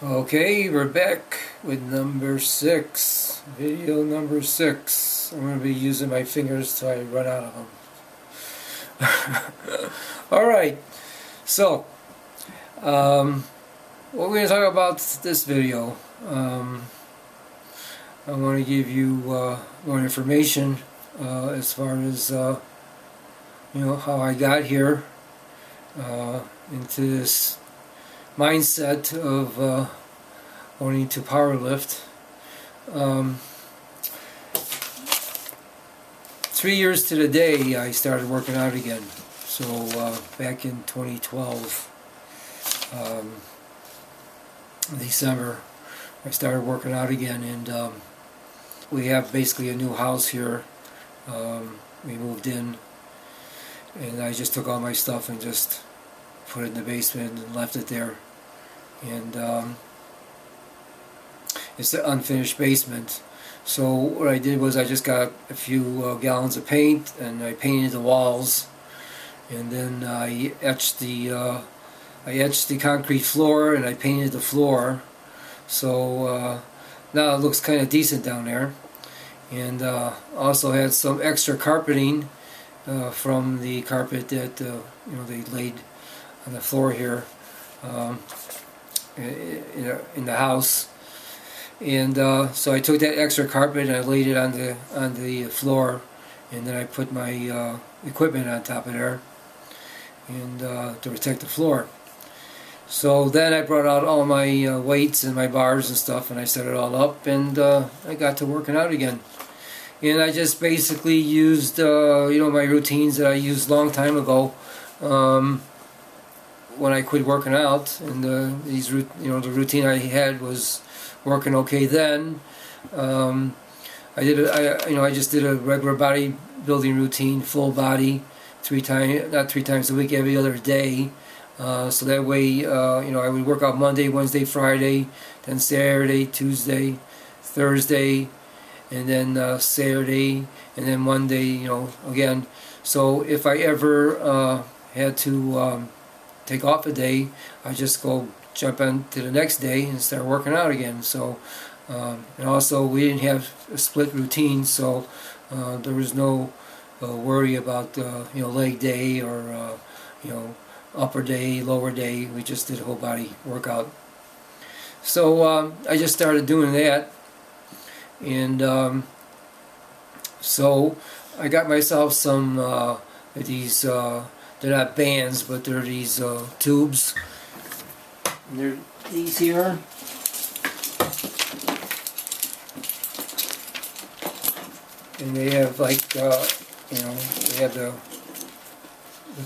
Okay, we're back with number 6, video number 6. I'm going to be using my fingers till I run out of them. Alright, so what we're going to talk about this video, I want to give you more information as far as how I got here into this mindset of wanting to power lift. 3 years to the day I started working out again. So back in 2012, December, I started working out again, and we have basically a new house here. We moved in, and I just took all my stuff and just put it in the basement and left it there. And it's an unfinished basement. So what I did was I just got a few gallons of paint and I painted the walls, and then I etched the concrete floor and I painted the floor. So now it looks kind of decent down there. And also had some extra carpeting from the carpet that they laid on the floor here in the house. And so I took that extra carpet and I laid it on the floor, and then I put my equipment on top of there and to protect the floor. So then I brought out all my weights and my bars and stuff, and I set it all up, and I got to working out again. And I just basically used my routines that I used a long time ago when I quit working out, and the routine I had was working okay then. I just did a regular bodybuilding routine, full body, not three times a week, every other day. So that way, I would work out Monday, Wednesday, Friday, then Saturday, Tuesday, Thursday, and then Saturday, and then Monday, again. So if I ever had to take off a day, I just go jump into the next day and start working out again. So and also we didn't have a split routine, so there was no worry about leg day or upper day, lower day. We just did a whole body workout. So I just started doing that, and so I got myself some these they're not bands, but they're these tubes. And they're these here. And they have they have the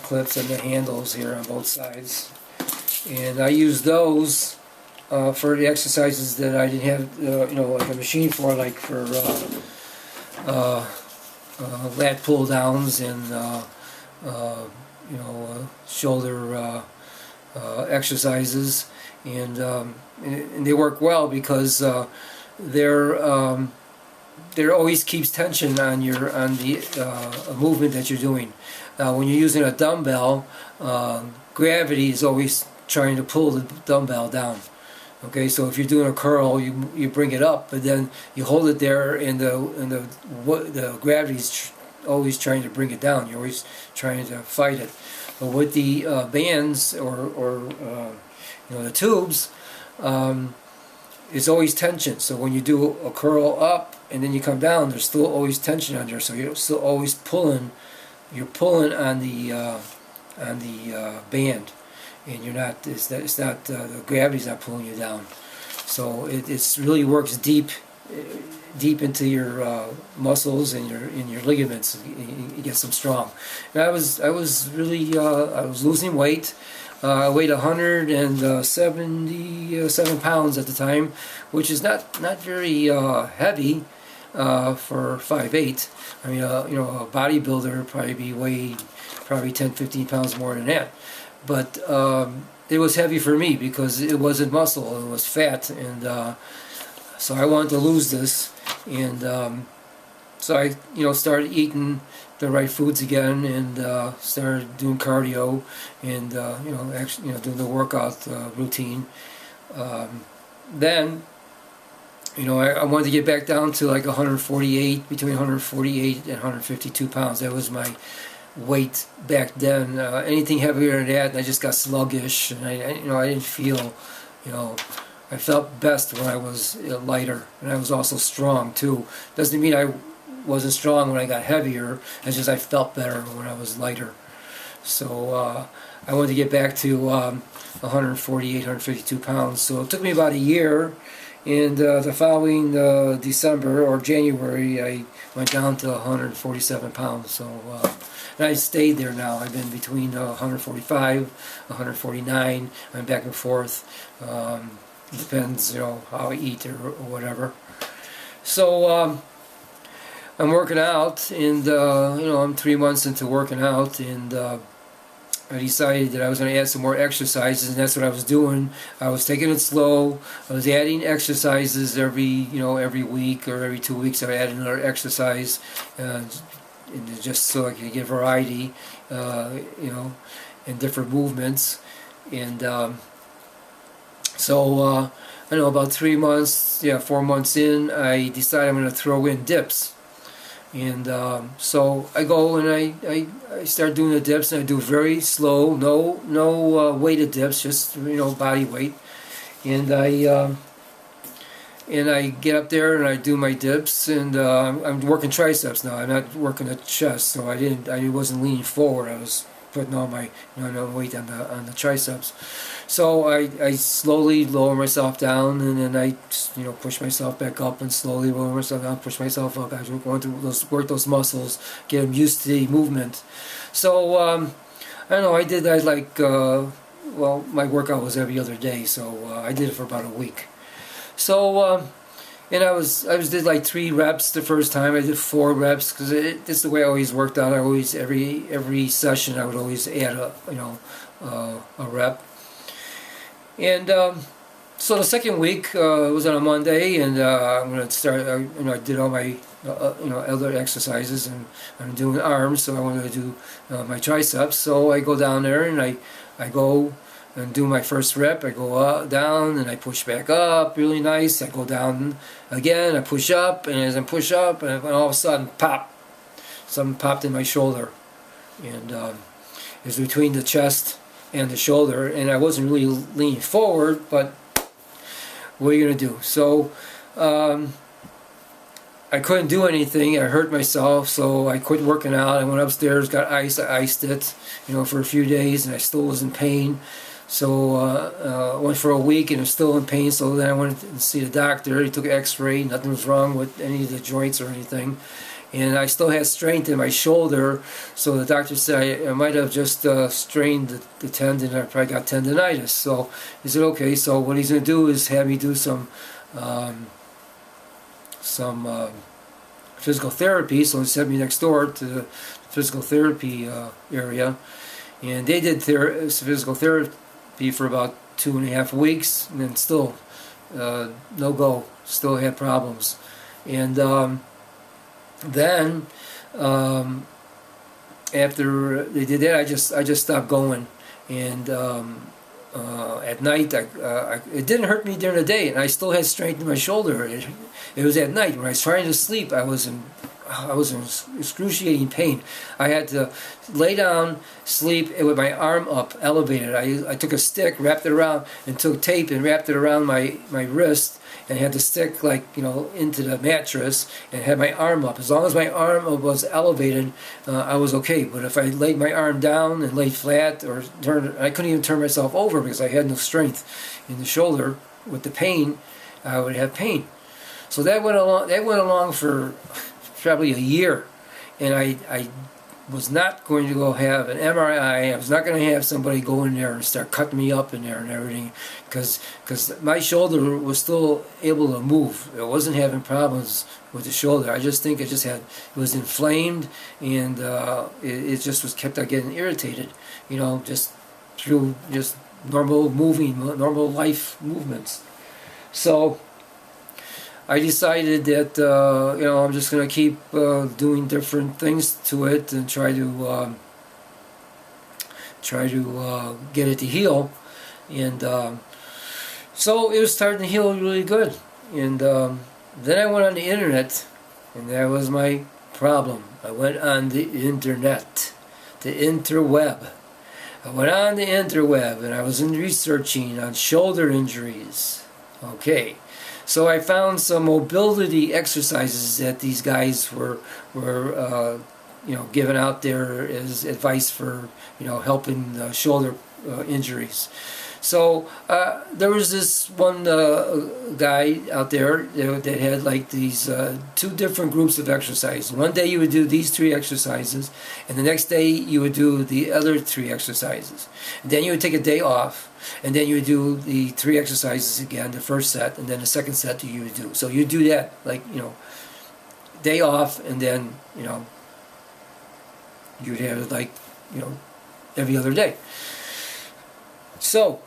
clips and the handles here on both sides. And I use those for the exercises that I didn't have, like a machine for, like for lat pull downs and shoulder exercises, and they work well because they're always keeps tension on the movement that you're doing. Now, when you're using a dumbbell, gravity is always trying to pull the dumbbell down. Okay, so if you're doing a curl, you bring it up, but then you hold it there, and the gravity's always trying to bring it down. You're always trying to fight it. But with the bands or the tubes, it's always tension. So when you do a curl up and then you come down, there's still always tension under. So you're still always pulling. You're pulling on the band, and you're not. It's not the gravity's not pulling you down. So it really works deep into your muscles and your ligaments. You get some strong. And I was really I was losing weight. I weighed 177 pounds at the time, which is not very heavy for 5'8". I mean, a bodybuilder would probably weighed 10-15 pounds more than that. But it was heavy for me because it wasn't muscle; it was fat, and so I wanted to lose this. And so I started eating the right foods again, and started doing cardio, and actually doing the workout routine. then, I wanted to get back down to like 148, between 148 and 152 pounds. That was my weight back then. Anything heavier than that, and I just got sluggish, and I didn't feel, I felt best when I was lighter, and I was also strong too. Doesn't mean I wasn't strong when I got heavier. It's just I felt better when I was lighter. So I wanted to get back to 148, 152 pounds. So it took me about a year, and the following December or January, I went down to 147 pounds. So and I stayed there now. I've been between 145, 149. I'm back and forth. Depends, how I eat or whatever. So I'm working out, and I'm 3 months into working out, and I decided that I was going to add some more exercises, and that's what I was doing. I was taking it slow. I was adding exercises every week or every 2 weeks. I added another exercise, and just so I could get variety, and different movements. And so I know about 3 months, 4 months in, I decided I'm going to throw in dips. And so I go and I start doing the dips, and I do very slow, no weighted dips, just body weight. And I get up there and I do my dips, and I'm working triceps now. I'm not working the chest, so I wasn't leaning forward. I was putting all my weight on the triceps. So I slowly lower myself down, and then I push myself back up, and slowly lower myself down, push myself up. I was going to work those muscles, get them used to the movement. So I don't know. I did that like my workout was every other day, so I did it for about a week. So and I did like 3 reps the first time. I did 4 reps because this is the way I always worked out. I always every session I would always add a rep. And so the second week was on a Monday, and I'm going to start. I did all my other exercises, and I'm doing arms, so I wanted to do my triceps. So I go down there, and I go and do my first rep. I go up, down, and I push back up, really nice. I go down again, I push up, and as I push up, and all of a sudden, pop! Something popped in my shoulder, and it was between the chest and the shoulder, and I wasn't really leaning forward, but what are you going to do? So I couldn't do anything. I hurt myself, so I quit working out. I went upstairs, got ice, I iced it, for a few days, and I still was in pain. So I went for a week, and I'm still in pain. So then I went to see the doctor. He took an X-ray. Nothing was wrong with any of the joints or anything, and I still had strength in my shoulder. So the doctor said I might have just strained the tendon. I probably got tendonitis. So he said, okay. So what he's going to do is have me do some physical therapy. So he sent me next door to the physical therapy area, and they did physical therapy for about 2.5 weeks, and then still no go. Still had problems, and then after they did that, I just stopped going, and at night it didn't hurt me during the day, and I still had strength in my shoulder. It was at night when I was trying to sleep. I was in excruciating pain. I had to lay down, sleep, and with my arm up, elevated. I took a stick, wrapped it around, and took tape and wrapped it around my wrist, and had the stick into the mattress, and had my arm up. As long as my arm was elevated, I was okay. But if I laid my arm down and laid flat or turned, I couldn't even turn myself over because I had no strength in the shoulder. With the pain, I would have pain. So that went along for probably a year, and I was not going to go have an MRI. I was not going to have somebody go in there and start cutting me up in there and everything, because my shoulder was still able to move. I wasn't having problems with the shoulder. I just think it was inflamed, and it just was kept on getting irritated, just through just normal life movements. So I decided that I'm just going to keep doing different things to it and try to get it to heal, and So it was starting to heal really good. And then I went on the internet, and that was my problem. I went on the internet, the interweb. I went on the interweb, and I was researching on shoulder injuries. Okay, so I found some mobility exercises that these guys were giving out there as advice for helping shoulder injuries. So there was this one guy out there that had like these two different groups of exercises. One day you would do these 3 exercises, and the next day you would do the other 3 exercises. And then you would take a day off, and then you would do the 3 exercises again, the first set, and then the second set you would do. So you do that, like, day off, and then, you'd have it like, every other day. So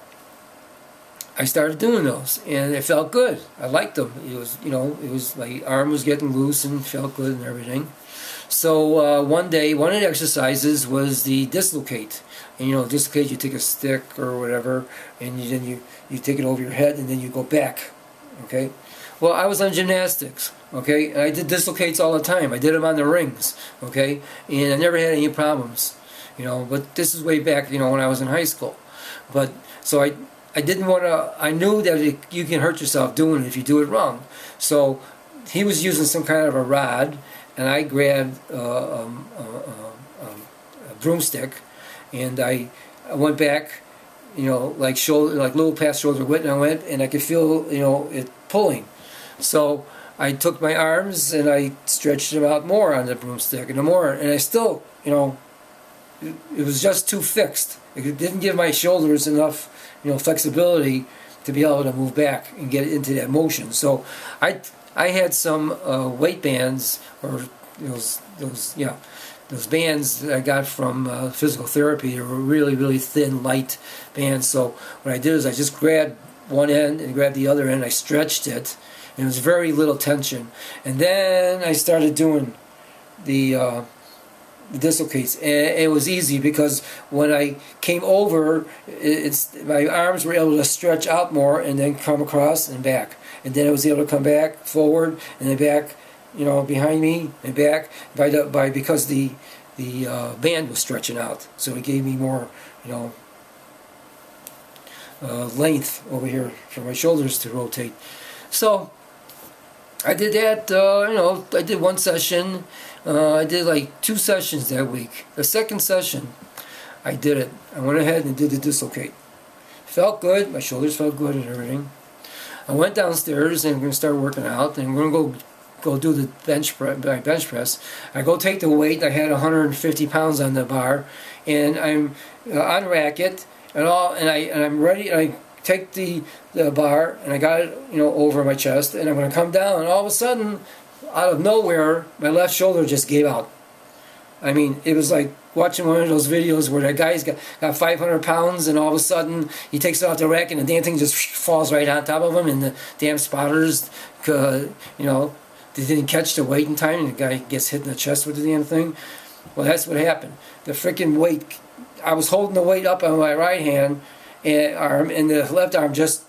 I started doing those, and it felt good. I liked them. It was my arm was getting loose and felt good and everything. So one day, one of the exercises was the dislocate. And dislocate, you take a stick or whatever, and then you take it over your head, and then you go back. Okay. Well, I was on gymnastics. Okay, and I did dislocates all the time. I did them on the rings. Okay, and I never had any problems. But this is way back. When I was in high school. But so I didn't want to. I knew that you can hurt yourself doing it if you do it wrong. So he was using some kind of a rod, and I grabbed a broomstick, and I went back, like shoulder, like little past shoulder width, and I went, and I could feel, it pulling. So I took my arms and I stretched them out more on the broomstick and more, and I still, it was just too fixed. It didn't give my shoulders enough, flexibility to be able to move back and get into that motion. So I had some weight bands, or those bands that I got from physical therapy. They were really, really thin, light bands. So what I did is I just grabbed one end and grabbed the other end. I stretched it, and it was very little tension. And then I started doing the dislocates, and it was easy because when I came over, my arms were able to stretch out more and then come across and back, and then I was able to come back forward and then back, behind me and back because the band was stretching out, so it gave me more length over here for my shoulders to rotate. So I did that. I did one session. I did like 2 sessions that week. The second session, I did it. I went ahead and did the dislocate. Felt good. My shoulders felt good and everything. I went downstairs and I'm going to start working out. And I'm going to go do the bench press. I go take the weight. I had 150 pounds on the bar, and I'm on racket and I'm ready. And I take the bar and I got it over my chest, and I'm going to come down, and all of a sudden, out of nowhere, my left shoulder just gave out. I mean, it was like watching one of those videos where that guy's got 500 pounds, and all of a sudden he takes it off the rack and the damn thing just falls right on top of him, and the damn spotters, they didn't catch the weight in time, and the guy gets hit in the chest with the damn thing. Well, that's what happened. The freaking weight, I was holding the weight up on my right hand arm, and the left arm just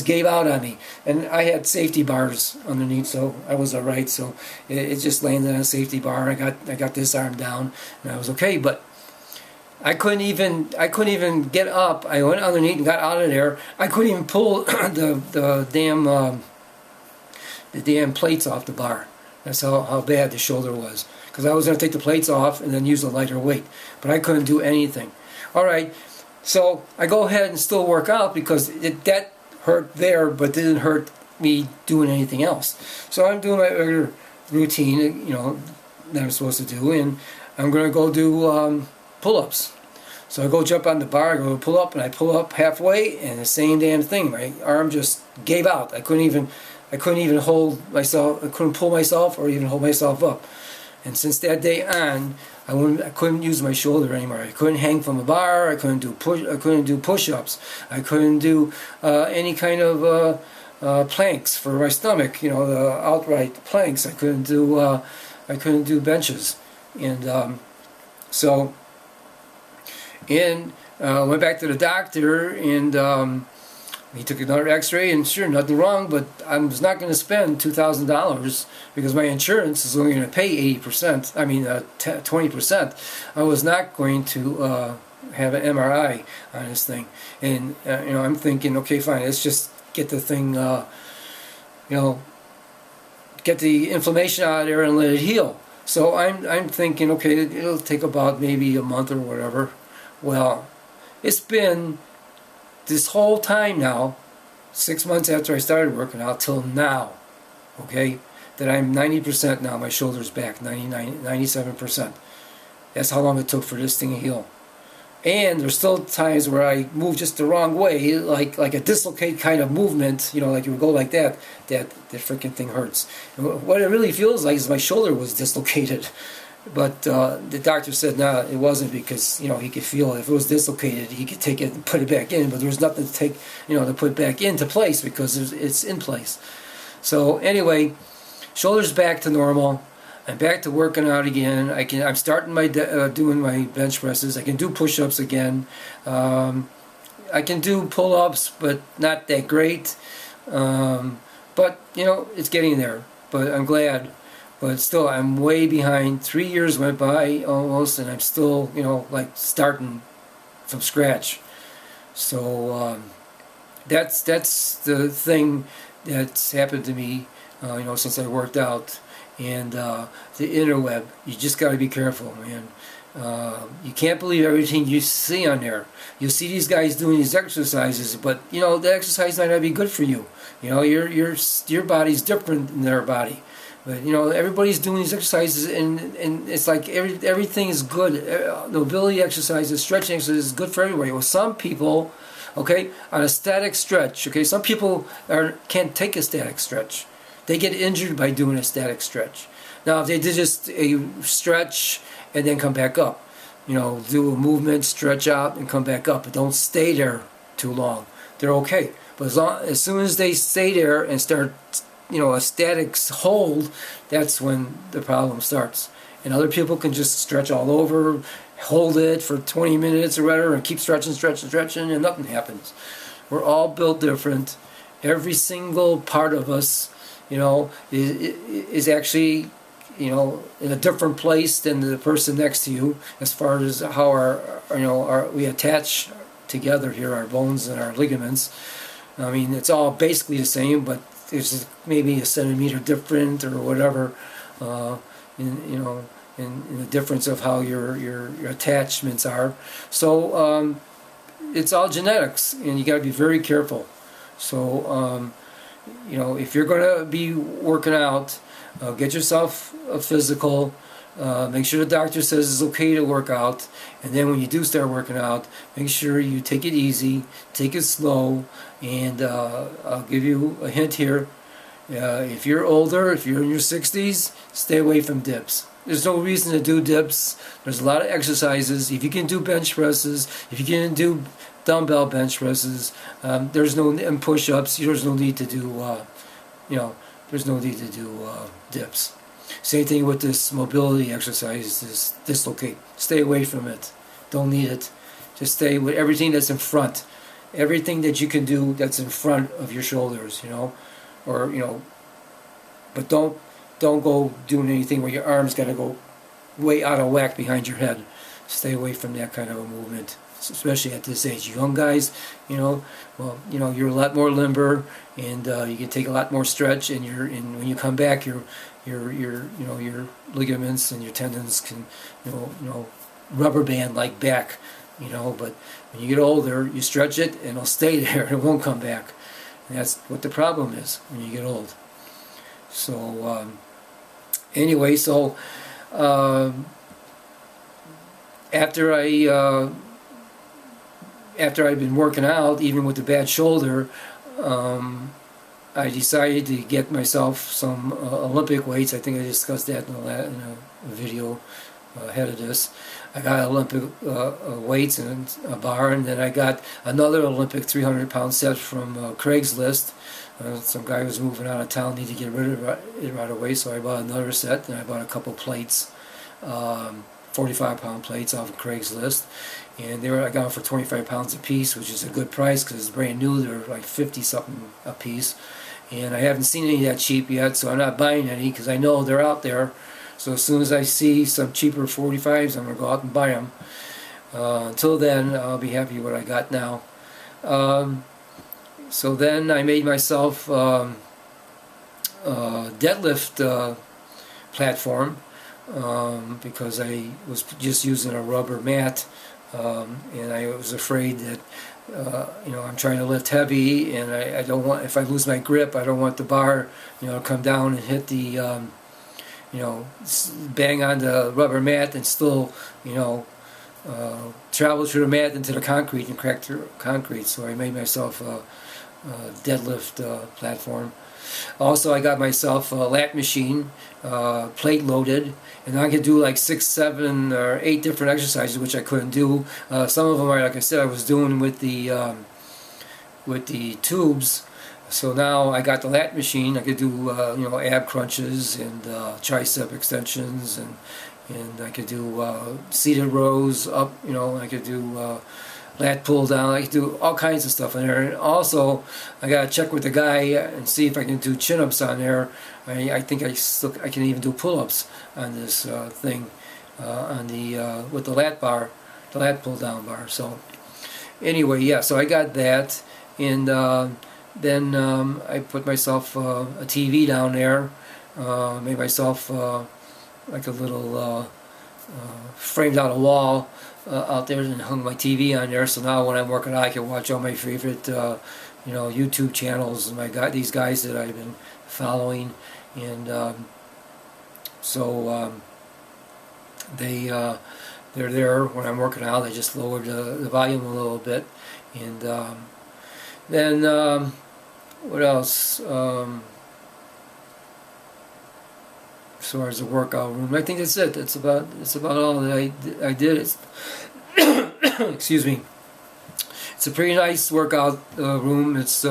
gave out on me, and I had safety bars underneath, so I was alright. So it just landed on a safety bar. I got this arm down, and I was okay. But I couldn't even get up. I went underneath and got out of there. I couldn't even pull the damn plates off the bar. That's how bad the shoulder was. Because I was going to take the plates off and then use a lighter weight, but I couldn't do anything. All right. So I go ahead and still work out because that hurt there, but didn't hurt me doing anything else. So I'm doing my regular routine, that I'm supposed to do, and I'm going to go do pull-ups. So I go jump on the bar, I go pull up, and I pull up halfway, and the same damn thing. My arm just gave out. I couldn't even hold myself. I couldn't pull myself or even hold myself up. And since that day on, I couldn't use my shoulder anymore. I couldn't hang from a bar. I couldn't do push-ups. I couldn't do any kind of planks for my stomach. The outright planks. I couldn't do benches. And went back to the doctor, and He took another x-ray, and sure, nothing wrong, but I was not going to spend $2,000 because my insurance is only going to pay 80%, 20%. I was not going to have an MRI on this thing. And, I'm thinking, okay, fine, let's just get the thing, get the inflammation out of there and let it heal. So I'm thinking, okay, it'll take about maybe a month or whatever. Well, it's been this whole time now, 6 months after I started working out till now, okay, that I'm 90% now, my shoulder's back, 97%. That's how long it took for this thing to heal. And there's still times where I move just the wrong way, like a dislocate kind of movement, like you would go like that freaking thing hurts. And what it really feels like is my shoulder was dislocated. But the doctor said, no, it wasn't, because he could feel it. If it was dislocated, he could take it and put it back in. But there was nothing to take, to put back into place because it's in place. So anyway, shoulders back to normal. I'm back to working out again. I'm starting my doing my bench presses. I can do push-ups again. I can do pull-ups, but not that great. But it's getting there. But I'm glad. But still, I'm way behind. 3 years went by almost, and I'm still, like starting from scratch. So that's the thing that's happened to me, since I worked out. And the interweb, you just got to be careful, man. You can't believe everything you see on there. You see these guys doing these exercises, but the exercise might not be good for you. Your body's different than their body. But everybody's doing these exercises, and it's like everything is good. Mobility exercises, stretching exercises is good for everybody. Well, some people, okay, on a static stretch, okay, some people can't take a static stretch. They get injured by doing a static stretch. Now, if they did just a stretch and then come back up, do a movement, stretch out, and come back up, but don't stay there too long, they're okay. But as soon as they stay there and start, a static hold, that's when the problem starts. And other people can just stretch all over, hold it for 20 minutes or whatever, and keep stretching, and nothing happens. We're all built different. Every single part of us, is actually, in a different place than the person next to you, as far as how we attach together here, our bones and our ligaments. I mean, it's all basically the same, but there's maybe a centimeter different or whatever, in the difference of how your attachments are. So it's all genetics, and you got to be very careful. So if you're going to be working out, get yourself a physical. Make sure the doctor says it's okay to work out, and then when you do start working out, make sure you take it easy, take it slow, and I'll give you a hint here. If you're older, if you're in your 60s, stay away from dips. There's no reason to do dips. There's a lot of exercises. If you can do bench presses, if you can do dumbbell bench presses, there's no, and push-ups, there's no need to do, there's no need to do dips. Same thing with this mobility exercise, this dislocate. Stay away from it. Don't need it. Just stay with everything that's in front. Everything that you can do that's in front of your shoulders, but don't go doing anything where your arm's got to go way out of whack behind your head. Stay away from that kind of a movement, especially at this age. Young guys, you're a lot more limber, and you can take a lot more stretch, and when you come back, your ligaments and your tendons can, rubber band like back, but when you get older, you stretch it and it'll stay there. It won't come back. And that's what the problem is when you get old. So anyway, after I'd been working out, even with the bad shoulder, I decided to get myself some Olympic weights. I think I discussed that in a video ahead of this. I got Olympic weights in a bar, and then I got another Olympic 300-pound set from Craigslist. Some guy was moving out of town, needed to get rid of it right away, so I bought another set, and I bought a couple plates. 45-pound plates off of Craigslist, and I got them for 25 pounds a piece, which is a good price because it's brand new. They're like 50 something a piece, and I haven't seen any that cheap yet, so I'm not buying any because I know they're out there. So as soon as I see some cheaper 45s, I'm going to go out and buy them. Until then, I'll be happy with what I got now. So then I made myself a deadlift platform because I was just using a rubber mat, and I was afraid that I'm trying to lift heavy, and I don't want, if I lose my grip, I don't want the bar to come down and hit the bang on the rubber mat and still travel through the mat into the concrete and crack through concrete. So I made myself a deadlift platform. Also, I got myself a Lat Machine, plate loaded, and I could do like 6, 7, or 8 different exercises, which I couldn't do. Some of them are, like I said, I was doing with the tubes. So now I got the Lat Machine. I could do ab crunches and tricep extensions, and I could do seated rows up. I could do lat pull down. I could do all kinds of stuff in there. And also, I gotta check with the guy and see if I can do chin-ups on there. I think I can even do pull-ups on this thing on the with the lat bar, the lat pull down bar. So anyway, yeah. So I got that, and then I put myself a TV down there. Made myself like a little framed out a wall out there, and hung my TV on there. So now when I'm working out, I can watch all my favorite YouTube channels and these guys that I've been following, and they're there when I'm working out. I just lowered the volume a little bit, and then what else? As far as the workout room, I think that's it. That's about all that I did. Excuse me. It's a pretty nice workout room. It's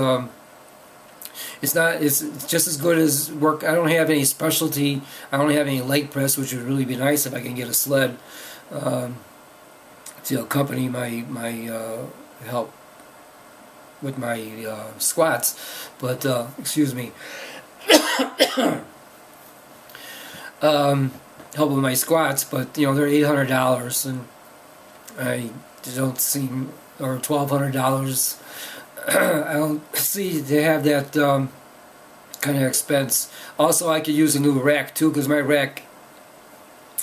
just as good as work. I don't have any specialty. I don't have any leg press, which would really be nice if I can get a sled to accompany my help with my squats. But excuse me. Help with my squats, but they're $800, and I don't seem, or $1,200. I don't see they have that kind of expense. Also, I could use a new rack too, because my rack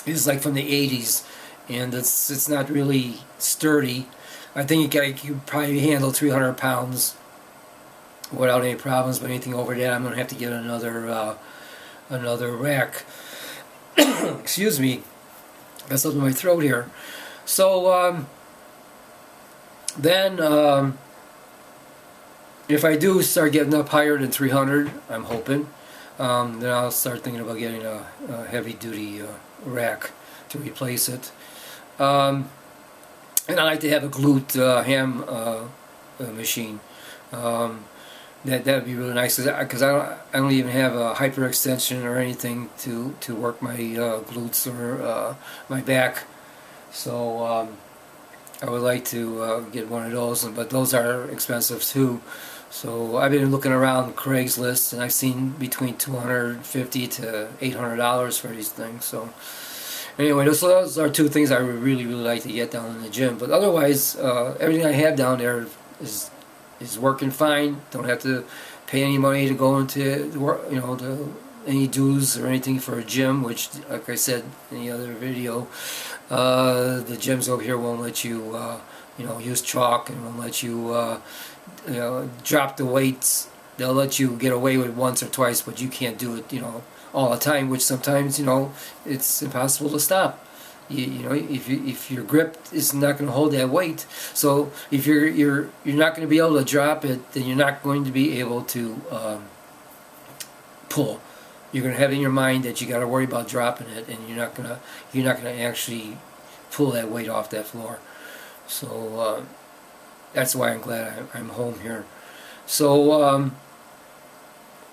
is like from the 80s, and it's not really sturdy. I think I could probably handle 300 pounds without any problems, but anything over that, I'm gonna have to get another rack. Excuse me, got something in my throat here. So then if I do start getting up higher than 300, I'm hoping, then I'll start thinking about getting a heavy-duty rack to replace it. And I like to have a glute ham machine. That'd be really nice, because I don't even have a hyperextension or anything to work my glutes or my back. So I would like to get one of those, but those are expensive too. So I've been looking around Craigslist, and I've seen between $250 to $800 for these things. So anyway, those are two things I would really like to get down in the gym. But otherwise, everything I have down there is working fine. Don't have to pay any money to go into any dues or anything for a gym, which, like I said in the other video, the gyms over here won't let you use chalk, and won't let you drop the weights. They'll let you get away with it once or twice, but you can't do it all the time, which sometimes it's impossible to stop. If your grip is not going to hold that weight, so if you're not going to be able to drop it, then you're not going to be able to pull. You're going to have in your mind that you got to worry about dropping it, and you're not going to actually pull that weight off that floor. So that's why I'm glad I'm home here. So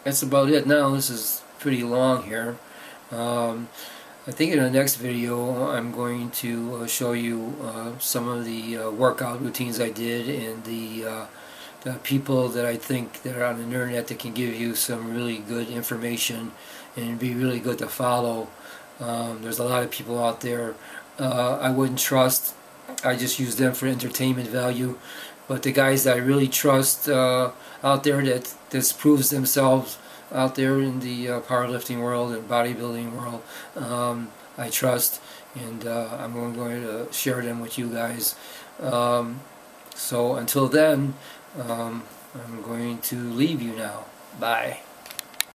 that's about it now. This is pretty long here. I think in the next video I'm going to show you some of the workout routines I did, and the people that I think that are on the internet that can give you some really good information and be really good to follow. There's a lot of people out there I wouldn't trust. I just use them for entertainment value. But the guys that I really trust out there that proves themselves out there in the powerlifting world and bodybuilding world, I trust, and I'm going to share them with you guys. So until then, I'm going to leave you now. Bye.